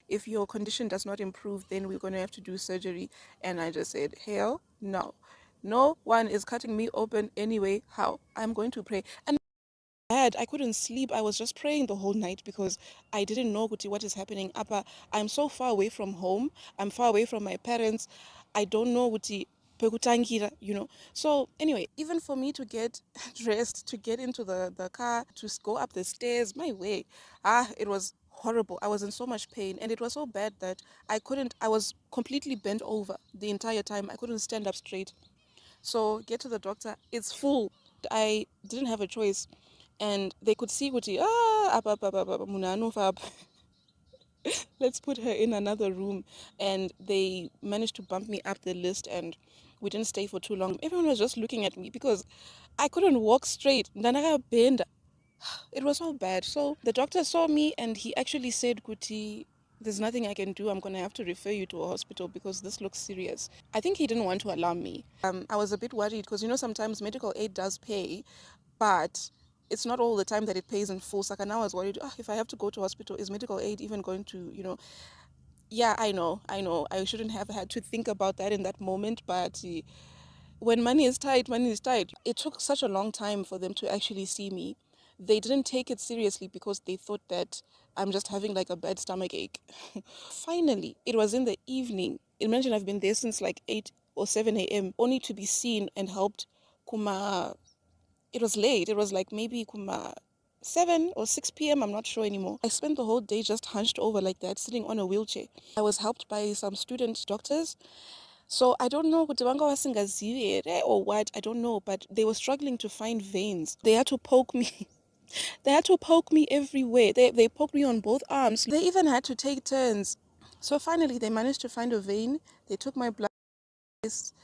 if your condition does not improve, then we're going to have to do surgery. And I just said, hell no. No one is cutting me open anyway. How? I'm going to pray. And I couldn't sleep. I was just praying the whole night because I didn't know what is happening. Appa, I'm so far away from home. I'm far away from my parents. I don't know pekutangira, So anyway, even for me to get dressed, to get into the car, to go up the stairs, my way, it was horrible. I was in so much pain, and it was so bad that I was completely bent over the entire time. I couldn't stand up straight. So get to the doctor, it's full. I didn't have a choice. And they could see Kuti, munanu fab. Let's put her in another room. And they managed to bump me up the list, and we didn't stay for too long. Everyone was just looking at me because I couldn't walk straight. Ndanaga bend. It was so bad. So the doctor saw me and he actually said, Kuti, there's nothing I can do. I'm going to have to refer you to a hospital because this looks serious. I think he didn't want to alarm me. I was a bit worried because, sometimes medical aid does pay, but it's not all the time that it pays in full. So now I was worried, if I have to go to hospital, is medical aid even going to. Yeah, I know. I shouldn't have had to think about that in that moment, but when money is tight, money is tight. It took such a long time for them to actually see me. They didn't take it seriously because they thought that I'm just having like a bad stomach ache. Finally, it was in the evening. Imagine I've been there since like 8 or 7 a.m. only to be seen and helped. Kuma, it was late. It was like maybe kuma 7 or 6 p.m. I'm not sure anymore. I spent the whole day just hunched over like that, sitting on a wheelchair. I was helped by some student doctors. So I don't know or what, I don't know, but they were struggling to find veins. They had to poke me. They had to poke me everywhere. They poked me on both arms. They even had to take turns. So finally they managed to find a vein. They took my blood.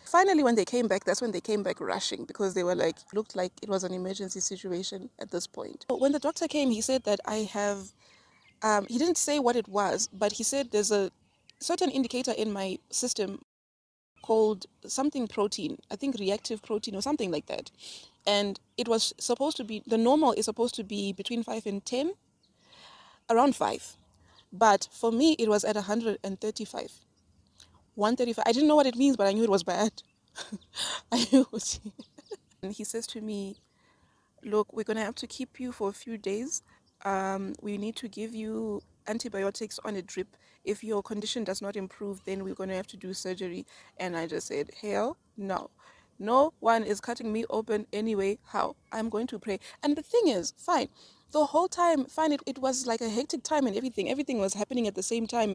Finally, when they came back, that's when they came back rushing because they were like, looked like it was an emergency situation at this point. When the doctor came, he said that I have, he didn't say what it was, but he said there's a certain indicator in my system called something protein, I think reactive protein or something like that. And it was supposed to be, the normal is supposed to be between 5 and 10, around 5. But for me, it was at 135. 135. I didn't know what it means, but I knew it was bad. I knew it. And he says to me, look, we're going to have to keep you for a few days. We need to give you antibiotics on a drip. If your condition does not improve, then we're going to have to do surgery. And I just said, hell no. No one is cutting me open anyway. How? I'm going to pray. And the thing is, fine. The whole time, fine, it was like a hectic time and everything. Everything was happening at the same time.